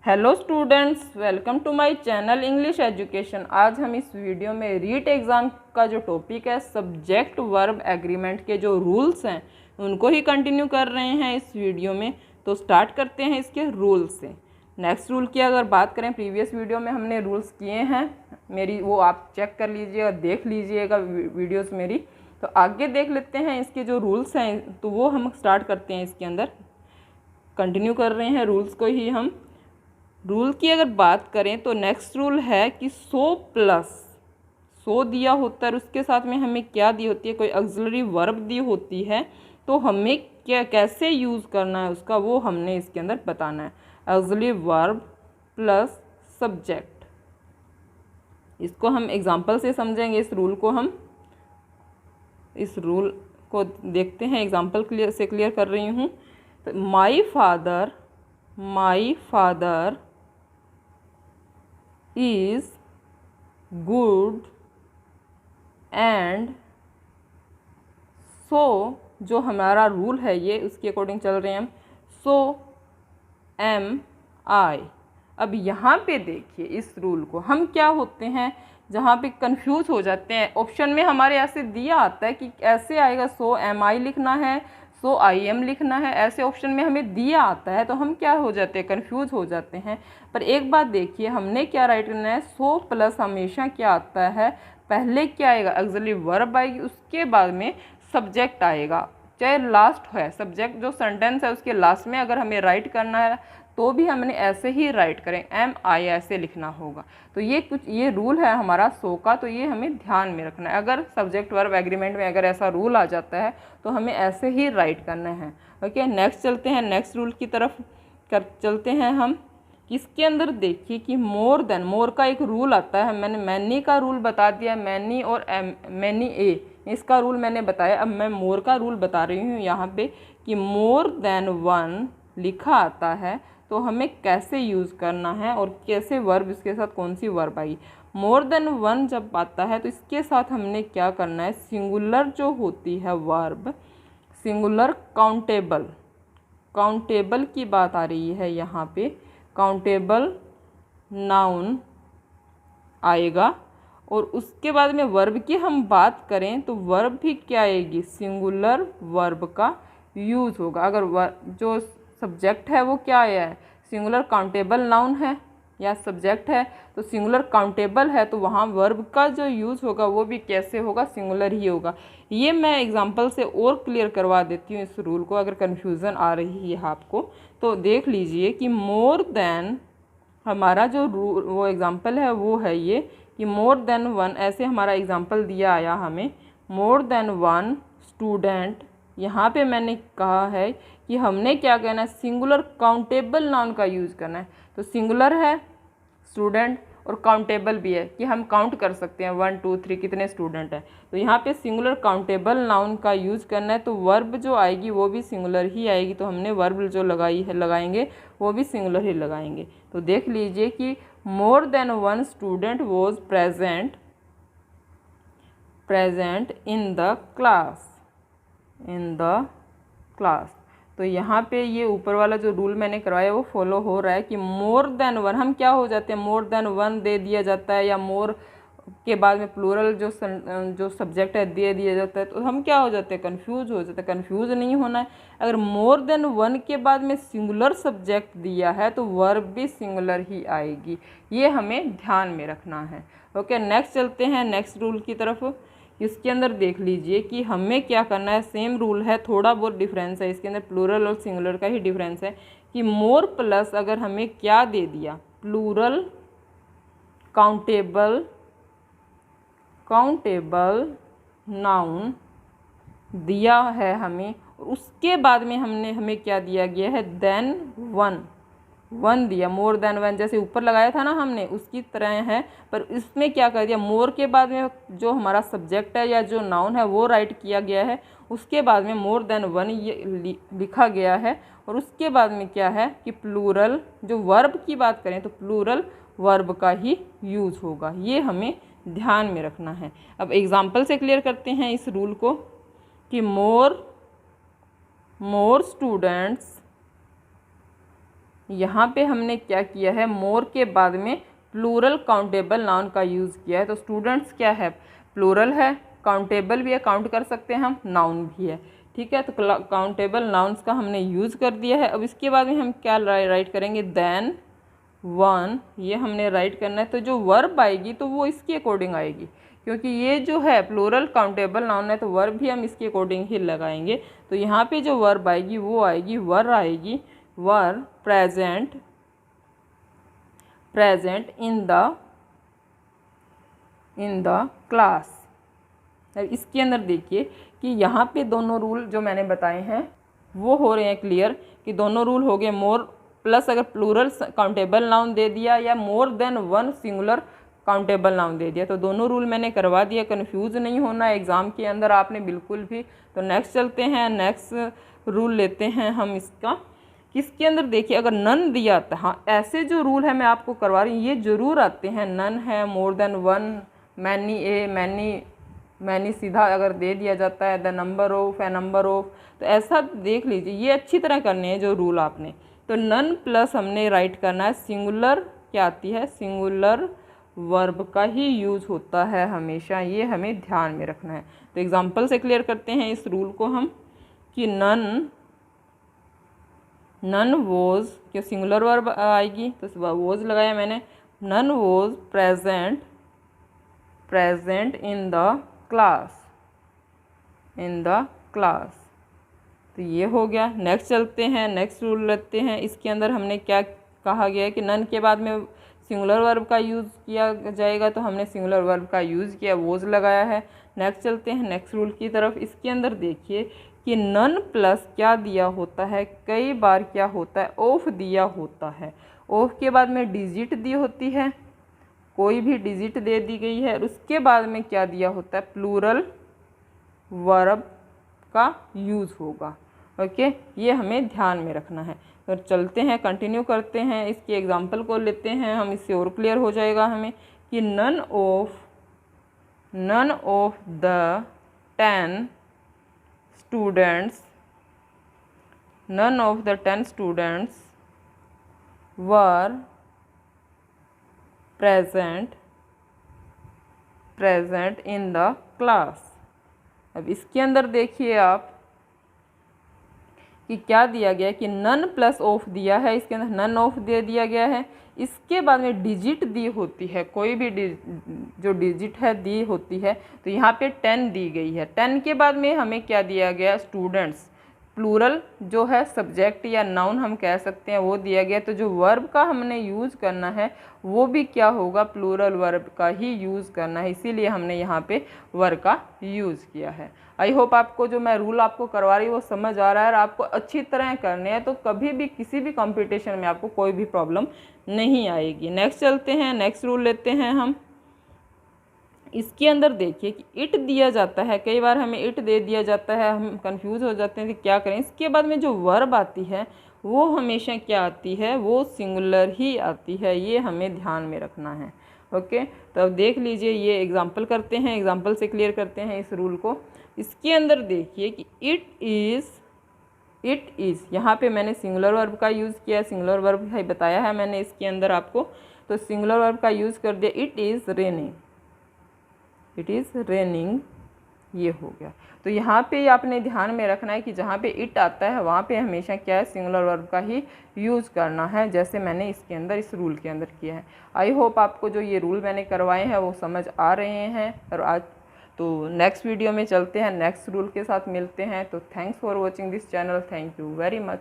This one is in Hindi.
Hello students, welcome to my channel English education. आज हम इस वीडियो में रीट एग्ज़ाम का जो टॉपिक है सब्जेक्ट वर्ब एग्रीमेंट के जो रूल्स हैं उनको ही कंटिन्यू कर रहे हैं इस वीडियो में। तो स्टार्ट करते हैं इसके रूल्स से। नेक्स्ट रूल की अगर बात करें, प्रीवियस वीडियो में हमने रूल्स किए हैं, मेरी वो आप चेक कर लीजिएगा, देख लीजिएगा वीडियोस मेरी। तो आगे देख लेते हैं इसके जो रूल्स हैं, तो वो हम स्टार्ट करते हैं। इसके अंदर कंटिन्यू कर रहे हैं रूल्स को ही हम। रूल की अगर बात करें तो नेक्स्ट रूल है कि 100 दिया होता है और उसके साथ में हमें क्या दी होती है, कोई ऑक्सिलरी वर्ब दी होती है, तो हमें क्या कैसे यूज़ करना है उसका वो हमने इसके अंदर बताना है। ऑक्सिलरी वर्ब प्लस सब्जेक्ट, इसको हम एग्जांपल से समझेंगे। इस रूल को देखते हैं, एग्जांपल क्लियर कर रही हूँ। तो my father is good and so, जो हमारा रूल है ये उसके अकॉर्डिंग चल रहे हैं हम। so am I। अब यहाँ पे देखिए इस रूल को हम क्या होते हैं, जहाँ पे कंफ्यूज हो जाते हैं। ऑप्शन में हमारे ऐसे दिया आता है कि ऐसे आएगा so am I लिखना है, सो आई एम लिखना है, ऐसे ऑप्शन में हमें दिया आता है, तो हम क्या हो जाते हैं, कंफ्यूज हो जाते हैं। पर एक बात देखिए, हमने क्या राइट करना है, सो प्लस हमेशा क्या आता है, पहले क्या आएगा, ऑक्सिलरी वर्ब आएगी, उसके बाद में सब्जेक्ट आएगा। चाहे लास्ट है सब्जेक्ट, जो सेंटेंस है उसके लास्ट में अगर हमें राइट करना है तो भी हमने ऐसे ही राइट करें, एम आई ऐसे लिखना होगा। तो ये रूल है हमारा सो का, तो ये हमें ध्यान में रखना है। अगर सब्जेक्ट वर्ब एग्रीमेंट में अगर ऐसा रूल आ जाता है तो हमें ऐसे ही राइट करना है। ओके, नेक्स्ट चलते हैं, नेक्स्ट रूल की तरफ चलते हैं हम। इसके अंदर देखिए कि मोर देन, मोर का एक रूल आता है। मैंने मैनी का रूल बता दिया, मैनी और मैनी ए, इसका रूल मैंने बताया। अब मैं मोर का रूल बता रही हूँ यहाँ पे कि मोर देन वन लिखा आता है तो हमें कैसे यूज़ करना है और कैसे वर्ब, इसके साथ कौन सी वर्ब आई। मोर देन वन जब आता है तो इसके साथ हमने क्या करना है, सिंगुलर जो होती है वर्ब, सिंगुलर काउंटेबल की बात आ रही है यहाँ पे, काउंटेबल नाउन आएगा। और उसके बाद में वर्ब की हम बात करें तो वर्ब भी क्या आएगी, सिंगुलर वर्ब का यूज़ होगा। अगर जो सब्जेक्ट है वो क्या आया है, सिंगुलर काउंटेबल नाउन है या सब्जेक्ट है, तो सिंगुलर काउंटेबल है तो वहाँ वर्ब का जो यूज़ होगा वो भी कैसे होगा, सिंगुलर ही होगा। ये मैं एग्जांपल से और क्लियर करवा देती हूँ इस रूल को, अगर कन्फ्यूज़न आ रही है आपको तो देख लीजिए कि मोर देन हमारा जो वो एग्ज़ाम्पल है वो है ये कि मोर देन वन, ऐसे हमारा एग्ज़ाम्पल दिया आया हमें, मोर देन वन स्टूडेंट। यहाँ पे मैंने कहा है कि हमने क्या कहना है, सिंगुलर काउंटेबल नाउन का यूज़ करना है। तो सिंगुलर है स्टूडेंट और काउंटेबल भी है कि हम काउंट कर सकते हैं 1 2 3 कितने स्टूडेंट हैं। तो यहाँ पे सिंगुलर काउंटेबल नाउन का यूज़ करना है, तो वर्ब जो आएगी वो भी सिंगुलर ही आएगी। तो हमने वर्ब जो लगाएंगे वो भी सिंगुलर ही लगाएंगे। तो देख लीजिए कि मोर than one student was present in the class. तो यहाँ पे ये ऊपर वाला जो रूल मैंने करवाया वो फॉलो हो रहा है कि मोर देन वन, हम क्या हो जाते हैं, मोर देन वन दे दिया जाता है या मोर के बाद में प्लूरल जो सब्जेक्ट है दे दिया जाता है, तो हम क्या हो जाते हैं, कंफ्यूज हो जाते हैं। कंफ्यूज नहीं होना है। अगर मोर देन वन के बाद में सिंगुलर सब्जेक्ट दिया है तो वर्ब भी सिंगुलर ही आएगी, ये हमें ध्यान में रखना है। ओके, नेक्स्ट चलते हैं नेक्स्ट रूल की तरफ। इसके अंदर देख लीजिए कि हमें क्या करना है, सेम रूल है, थोड़ा बहुत डिफरेंस है इसके अंदर, प्लूरल और सिंगुलर का ही डिफरेंस है कि मोर प्लस अगर हमें क्या दे दिया, प्लूरल काउंटेबल नाउन दिया है हमें, उसके बाद में हमें क्या दिया गया है, देन वन दिया, मोर देन वन जैसे ऊपर लगाया था ना हमने उसकी तरह है, पर इसमें क्या कर दिया, मोर के बाद में जो हमारा सब्जेक्ट है या जो नाउन है वो राइट किया गया है, उसके बाद में मोर देन वन ये लिखा गया है। और उसके बाद में क्या है कि प्लूरल, जो वर्ब की बात करें तो प्लूरल वर्ब का ही यूज़ होगा, ये हमें ध्यान में रखना है। अब एग्जाम्पल से क्लियर करते हैं इस रूल को कि मोर स्टूडेंट्स यहाँ पे हमने क्या किया है, मोर के बाद में प्लूरल काउंटेबल नाउन का यूज़ किया है। तो स्टूडेंट्स क्या है, प्लूरल है, काउंटेबल भी है, काउंट कर सकते हैं हम, नाउन भी है, ठीक है। तो काउंटेबल नाउन्स का हमने यूज़ कर दिया है। अब इसके बाद में हम क्या राइट करेंगे, देन वन, ये हमने राइट करना है। तो जो वर्ब आएगी तो वो इसके अकॉर्डिंग आएगी, क्योंकि ये जो है प्लूरल काउंटेबल नाउन है तो वर्ब भी हम इसके अकॉर्डिंग ही लगाएंगे। तो यहाँ पे जो वर्ब आएगी वो आएगी, वर आएगी, were present, present in the class. इसके अंदर देखिए कि यहाँ पे दोनों रूल जो मैंने बताए हैं वो हो रहे हैं क्लियर, कि दोनों रूल हो गए, मोर प्लस अगर प्लूरल काउंटेबल नाउन दे दिया या more than one singular countable noun दे दिया, तो दोनों रूल मैंने करवा दिया। कंफ्यूज नहीं होना एग्ज़ाम के अंदर आपने बिल्कुल भी। तो नेक्स्ट चलते हैं, नेक्स्ट रूल लेते हैं हम इसका। किसके अंदर देखिए अगर नन दिया था, हाँ ऐसे जो रूल है मैं आपको करवा रही हूँ ये ज़रूर आते हैं। नन है, मोर देन वन, मैनी मैनी सीधा अगर दे दिया जाता है, द नंबर ऑफ है, नंबर ऑफ, तो ऐसा देख लीजिए, ये अच्छी तरह करने हैं जो रूल आपने। तो नन प्लस हमने राइट करना है, सिंगुलर क्या आती है, सिंगुलर वर्ब का ही यूज होता है हमेशा, ये हमें ध्यान में रखना है। तो एग्जांपल से क्लियर करते हैं इस रूल को हम, कि नन वॉज, क्या सिंगुलर वर्ब आएगी तो वॉज लगाया मैंने, none was present in the class, तो ये हो गया। नेक्स्ट चलते हैं, नेक्स्ट रूल लेते हैं। इसके अंदर हमने क्या कहा गया है कि नन के बाद में सिंगुलर वर्ब का यूज़ किया जाएगा, तो हमने सिंगुलर वर्ब का यूज़ किया, वोज लगाया है। नेक्स्ट चलते हैं नेक्स्ट रूल की तरफ। इसके अंदर देखिए कि नन प्लस क्या दिया होता है, कई बार क्या होता है, ऑफ दिया होता है। ऑफ के बाद में डिजिट दी होती है, कोई भी डिजिट दे दी गई है, और उसके बाद में क्या दिया होता है, प्लूरल वर्ब का यूज़ होगा। ओके, ये हमें ध्यान में रखना है। तो चलते हैं, कंटिन्यू करते हैं, इसके एग्जांपल को लेते हैं हम, इससे और क्लियर हो जाएगा हमें कि none of the 10 students were present in the class. अब इसके अंदर देखिए आप कि क्या दिया गया है, कि नन प्लस ऑफ दिया है, इसके अंदर नन ऑफ दे दिया गया है, इसके बाद में डिजिट दी होती है, कोई भी जो डिजिट है दी होती है, तो यहाँ पे 10 दी गई है। 10 के बाद में हमें क्या दिया गया, स्टूडेंट्स, प्लूरल जो है सब्जेक्ट या नाउन हम कह सकते हैं, वो दिया गया। तो जो वर्ब का हमने यूज़ करना है वो भी क्या होगा, प्लूरल वर्ब का ही यूज़ करना है, इसीलिए हमने यहाँ पे वर्ब का यूज़ किया है। आई होप आपको जो मैं रूल आपको करवा रही हूँ वो समझ आ रहा है और आपको अच्छी तरह करने हैं, तो कभी भी किसी भी कंपटीशन में आपको कोई भी प्रॉब्लम नहीं आएगी। नेक्स्ट चलते हैं, नेक्स्ट रूल लेते हैं हम। इसके अंदर देखिए कि इट दिया जाता है, कई बार हमें इट दे दिया जाता है, हम कंफ्यूज हो जाते हैं कि क्या करें। इसके बाद में जो वर्ब आती है वो हमेशा क्या आती है, वो सिंगुलर ही आती है, ये हमें ध्यान में रखना है। ओके, तो अब देख लीजिए, ये एग्जांपल करते हैं, एग्जांपल से क्लियर करते हैं इस रूल को। इसके अंदर देखिए कि इट इज़, यहाँ पे मैंने सिंगुलर वर्ब का यूज़ किया, सिंगुलर वर्ब है बताया है मैंने इसके अंदर आपको, तो सिंगुलर वर्ब का यूज़ कर दिया, इट इज़ रेनिंग, ये हो गया। तो यहाँ पे आपने ध्यान में रखना है कि जहाँ पे इट आता है वहाँ पे हमेशा क्या है, सिंगुलर वर्ब का ही यूज़ करना है, जैसे मैंने इसके अंदर इस रूल के अंदर किया है। आई होप आपको जो ये रूल मैंने करवाए हैं वो समझ आ रहे हैं। और आज तो नेक्स्ट वीडियो में चलते हैं, नेक्स्ट रूल के साथ मिलते हैं। तो thanks for watching this channel, thank you very much.